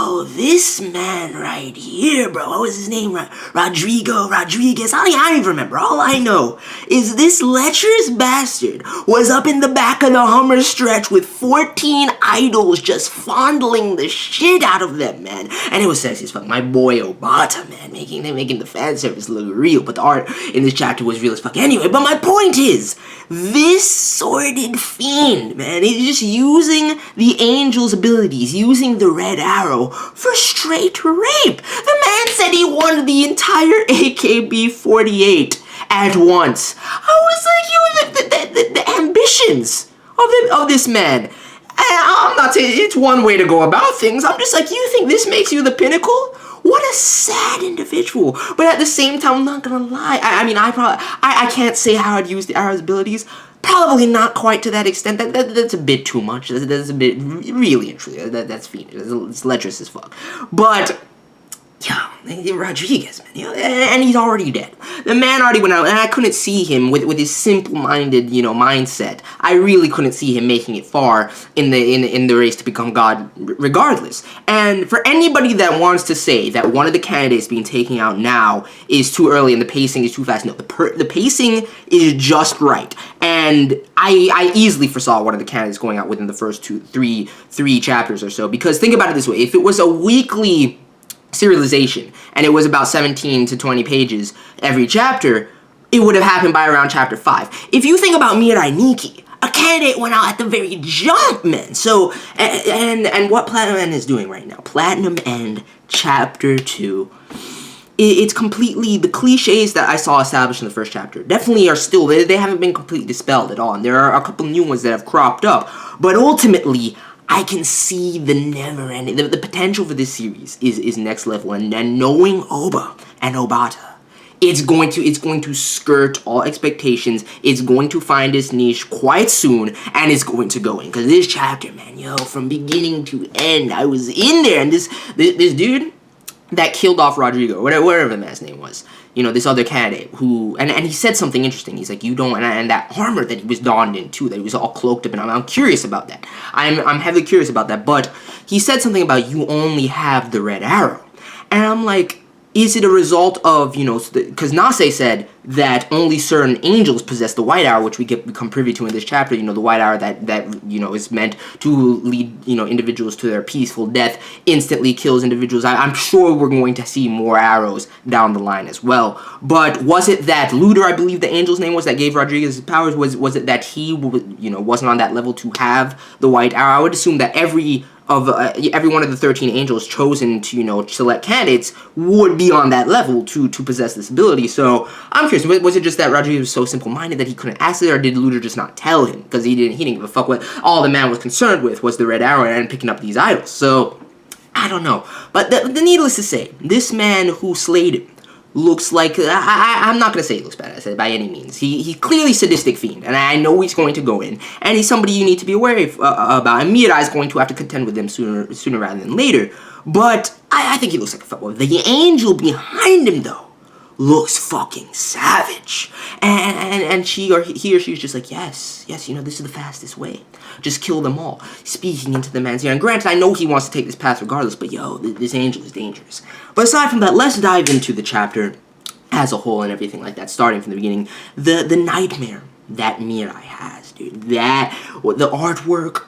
yo, this man right here, bro, what was his name? Rodriguez. I don't even remember. All I know is this lecherous bastard was up in the back of the Hummer stretch with 14 idols just fondling the shit out of them, man. And it was sexy as fuck. My boy Obata, man, making the fan service look real, but the art in this chapter was real as fuck. Anyway, but my point is, this sordid fiend, man, is just using the angel's abilities, using the red arrow for straight rape. The man said he wanted the entire AKB48 at once. I was like, yo, the ambitions of this man. And I'm not saying it's one way to go about things. I'm just like, you think this makes you the pinnacle? What a sad individual. But at the same time, I'm not gonna lie. I can't say how I'd use the arrow's abilities. Probably not quite to that extent. That's a bit too much. That's a bit, really and truly, that's fiendish. It's lecherous as fuck. But, yo, Rodriguez, man, and he's already dead. The man already went out, and I couldn't see him with his simple-minded, mindset. I really couldn't see him making it far in the race to become God, regardless. And for anybody that wants to say that one of the candidates being taken out now is too early and the pacing is too fast, no, the pacing is just right. And I easily foresaw one of the candidates going out within the first three chapters or so. Because think about it this way: if it was a weekly serialization and it was about 17 to 20 pages every chapter, it would have happened by around chapter 5. If you think about Mirai Nikki, a candidate went out at the very jump, man. So, and what Platinum End is doing right now, Platinum End chapter 2, it's completely, the cliches that I saw established in the first chapter definitely are still, they haven't been completely dispelled at all, and there are a couple new ones that have cropped up, but ultimately, I can see the never-ending, the potential for this series is next level, and knowing Ohba and Obata, it's going to skirt all expectations. It's going to find its niche quite soon, and it's going to go in. Because this chapter, man, yo, from beginning to end, I was in there, and this dude that killed off Rodrigo, whatever the man's name was, this other candidate who, and he said something interesting. He's like, you don't, and that armor that he was donned in too, that he was all cloaked up in. I'm curious about that. I'm heavily curious about that. But he said something about you only have the red arrow, and I'm like, is it a result of, because Nache said that only certain angels possess the white arrow, which we become privy to in this chapter, the white arrow that is meant to lead, individuals to their peaceful death, instantly kills individuals. I'm sure we're going to see more arrows down the line as well. But was it that Luder, I believe the angel's name was, that gave Rodriguez his powers? Was it that he, wasn't on that level to have the white arrow? I would assume that every one of the 13 angels chosen to, select candidates would be on that level to possess this ability. So I'm curious, was it just that Rodriguez was so simple-minded that he couldn't ask it, or did Luder just not tell him? Because he didn't give a fuck. What all the man was concerned with was the red arrow and picking up these idols. So I don't know. But the needless to say, this man who slayed him looks like, I'm not going to say he looks bad, I said, by any means. He's clearly sadistic fiend, and I know he's going to go in, and he's somebody you need to be aware of, about, and Mirai is going to have to contend with him sooner rather than later, but I think he looks like a fuckboy. The angel behind him, though, looks fucking savage, and he or she's just like, yes, this is the fastest way. Just kill them all, speaking into the man's ear. And granted, I know he wants to take this path regardless, but yo, this angel is dangerous. But aside from that, let's dive into the chapter as a whole and everything like that, starting from the beginning. The nightmare that Mirai has, dude. The artwork,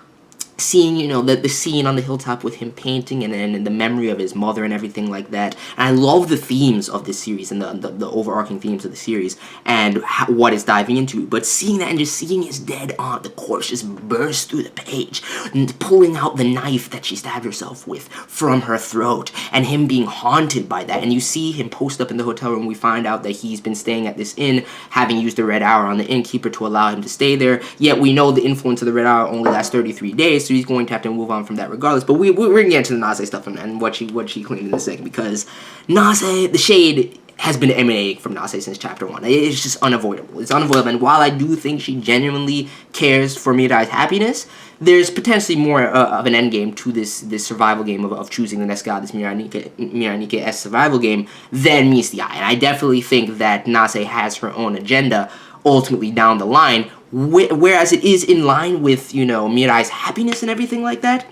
seeing, the scene on the hilltop with him painting, and then the memory of his mother and everything like that. And I love the themes of this series and the overarching themes of the series and what it's diving into. But seeing that and just seeing his dead aunt, the corpse just burst through the page, and pulling out the knife that she stabbed herself with from her throat, and him being haunted by that. And you see him post up in the hotel room. We find out that he's been staying at this inn, having used the red arrow on the innkeeper to allow him to stay there. Yet we know the influence of the red arrow only lasts 33 days, so he's going to have to move on from that regardless. But we're going to get into the Nache stuff and what she claimed in a second, because Nache, the shade, has been emanating from Nache since chapter 1. It's just unavoidable. It's unavoidable, and while I do think she genuinely cares for Mirai's happiness, there's potentially more of an endgame to this survival game of choosing the next god, this Mirai Nikki-esque survival game, than meets the eye. And I definitely think that Nache has her own agenda ultimately down the line, whereas it is in line with, Mirai's happiness and everything like that.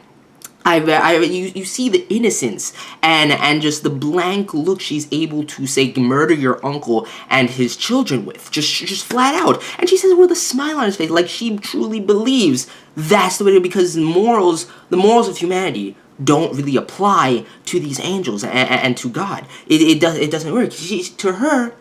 you see the innocence and just the blank look she's able to say murder your uncle and his children with, just flat out, and she says it with a smile on his face, like she truly believes that's the way to, because the morals of humanity don't really apply to these angels and to God. It doesn't work. To her,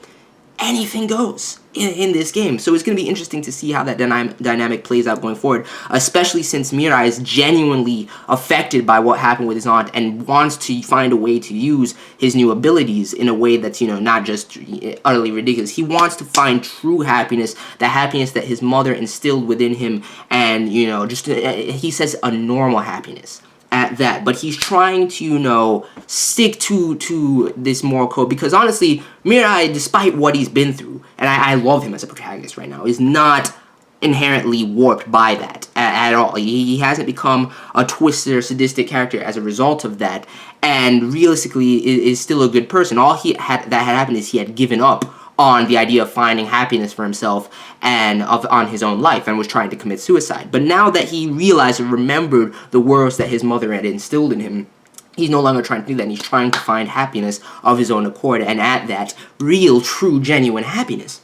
anything goes in this game. So it's going to be interesting to see how that dynamic plays out going forward, especially since Mirai is genuinely affected by what happened with his aunt and wants to find a way to use his new abilities in a way that's, not just utterly ridiculous. He wants to find true happiness, the happiness that his mother instilled within him, and, he says a normal happiness at that, but he's trying to, stick to this moral code, because honestly, Mirai, despite what he's been through, and I love him as a protagonist right now, is not inherently warped by that at all. He hasn't become a twisted or sadistic character as a result of that, and realistically is still a good person. All that had happened is he had given up on the idea of finding happiness for himself and on his own life, and was trying to commit suicide. But now that he realized and remembered the words that his mother had instilled in him, he's no longer trying to do that, and he's trying to find happiness of his own accord, and at that, real, true, genuine happiness.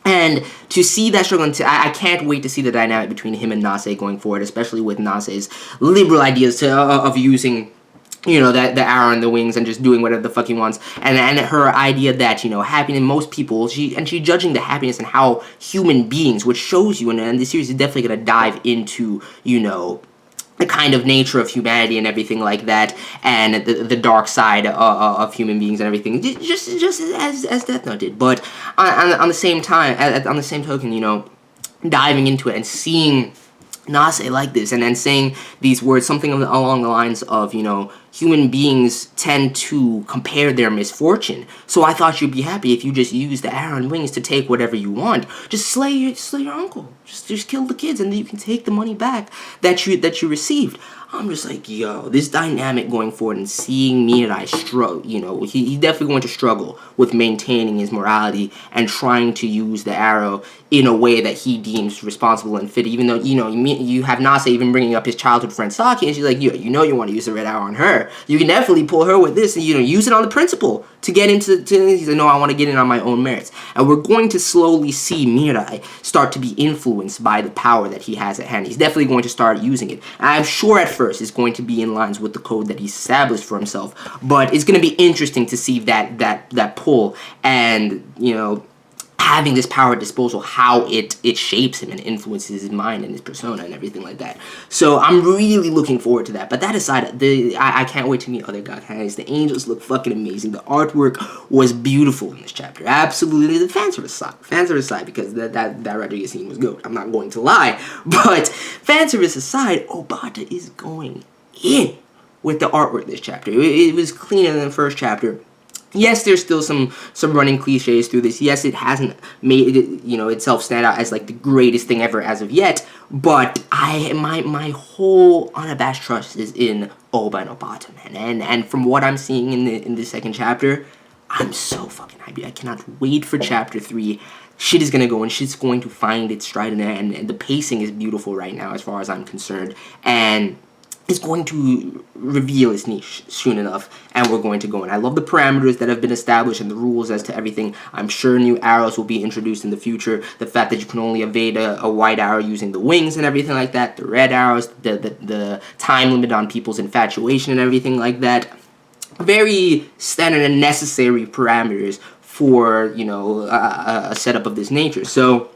And to see that struggle, I can't wait to see the dynamic between him and Nache going forward, especially with Nache's liberal ideas of using the arrow and the wings and just doing whatever the fuck he wants, and her idea that, happiness, most people, she's judging the happiness and how human beings, which shows you, and this series is definitely going to dive into, the kind of nature of humanity and everything like that, and the dark side of human beings and everything, just as Death Note did. But on the same time, on the same token, diving into it and seeing Nache like this, and then saying these words, something along the lines of, human beings tend to compare their misfortune. So I thought you'd be happy if you just use the arrow and wings to take whatever you want. Just slay your uncle. Just kill the kids, and then you can take the money back that you received. I'm just like, yo, this dynamic going forward, and seeing Mirai struggle, he's definitely going to struggle with maintaining his morality and trying to use the arrow in a way that he deems responsible and fit, even though, you have Nache even bringing up his childhood friend Saki, and she's like, you want to use the red arrow on her. You can definitely pull her with this, and, use it on the principal to get into, he's like, no, I want to get in on my own merits. And we're going to slowly see Mirai start to be influenced by the power that he has at hand. He's definitely going to start using it. And I'm sure at first it's going to be in lines with the code that he's established for himself, but it's going to be interesting to see that pull, and, having this power at disposal, how it shapes him and influences his mind and his persona and everything like that. So I'm really looking forward to that. But that aside, I can't wait to meet other god candidates. The angels look fucking amazing. The artwork was beautiful in this chapter. Absolutely. The fans are aside, because that Rodriguez scene was good. I'm not going to lie. But fan service aside, Obata is going in with the artwork this chapter. It was cleaner than the first chapter. Yes, there's still some running cliches through this. Yes, it hasn't made it, itself stand out as like the greatest thing ever as of yet. But my whole unabashed trust is in Ohba and Obata, man. And from what I'm seeing in the second chapter, I'm so fucking happy. I cannot wait for chapter 3. Shit is gonna go, and shit's going to find its stride in it, and the pacing is beautiful right now as far as I'm concerned. And is going to reveal its niche soon enough, and we're going to go in. I love the parameters that have been established and the rules as to everything. I'm sure new arrows will be introduced in the future. The fact that you can only evade a white arrow using the wings and everything like that. The red arrows, the time limit on people's infatuation and everything like that. Very standard and necessary parameters for, a setup of this nature. So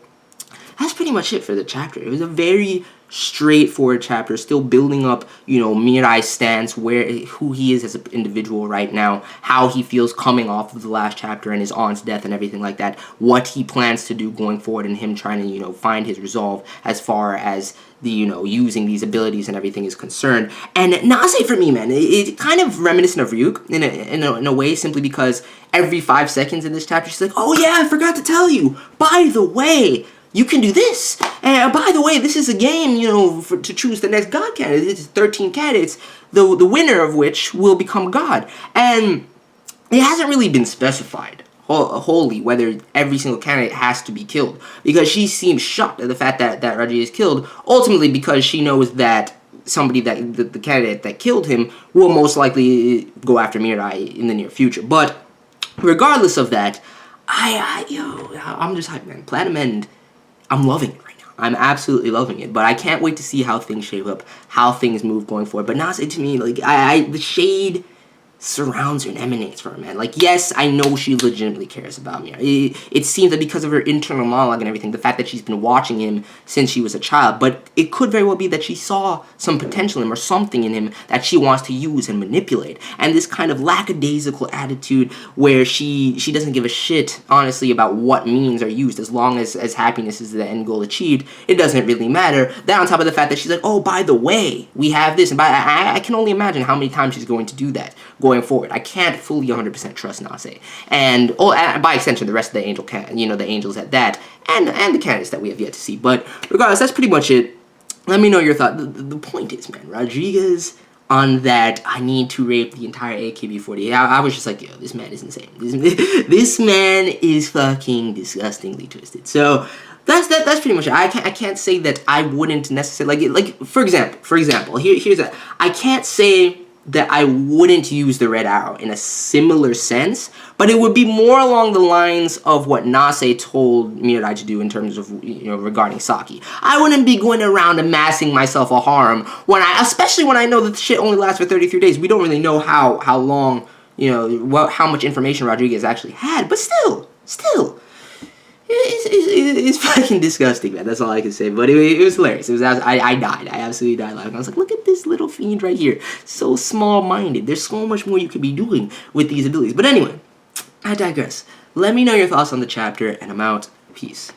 that's pretty much it for the chapter. It was a very straightforward chapter, still building up, Mirai's stance, who he is as an individual right now, how he feels coming off of the last chapter and his aunt's death and everything like that, what he plans to do going forward, and him trying to, find his resolve as far as the, using these abilities and everything is concerned. And Nache, for me, man, it's kind of reminiscent of Ryuk in a way, simply because every 5 seconds in this chapter, she's like, oh yeah, I forgot to tell you, by the way, you can do this. And by the way, this is a game, to choose the next god candidate. It's 13 candidates, the winner of which will become god. And it hasn't really been specified wholly whether every single candidate has to be killed, because she seems shocked at the fact that Rodriguez is killed, ultimately because she knows that somebody that the candidate that killed him will most likely go after Mirai in the near future. But regardless of that, I'm just hyped, man. Platinum End, I'm loving it right now. I'm absolutely loving it. But I can't wait to see how things shape up, how things move going forward. But Nase, to me, like, the shade surrounds her and emanates from her, man. Like, yes, I know she legitimately cares about me. It seems that because of her internal monologue and everything, the fact that she's been watching him since she was a child, but it could very well be that she saw some potential in him or something in him that she wants to use and manipulate. And this kind of lackadaisical attitude where she doesn't give a shit, honestly, about what means are used, as long as happiness is the end goal achieved, it doesn't really matter. That on top of the fact that she's like, oh, by the way, we have this, and I can only imagine how many times she's going to do that going forward. I can't fully 100% trust Nase, and by extension the rest of the the angels at that, and the candidates that we have yet to see. But regardless, that's pretty much it. Let me know your thought. The point is, man, Rodriguez on that I need to rape the entire AKB48. I was just like, yo, this man is insane. This man is fucking disgustingly twisted. So that's pretty much it. I can't say that I wouldn't necessarily like for example, here's that. I can't say that I wouldn't use the red arrow in a similar sense, but it would be more along the lines of what Nase told Mirai to do in terms of, regarding Saki. I wouldn't be going around amassing myself a harem especially when I know that the shit only lasts for 33 days. We don't really know how long, how much information Rodriguez actually had, but still, it's fucking disgusting, man. That's all I can say. But it was hilarious. I died. I absolutely died laughing. I was like, look at this little fiend right here. So small-minded. There's so much more you could be doing with these abilities. But anyway, I digress. Let me know your thoughts on the chapter, and I'm out. Peace.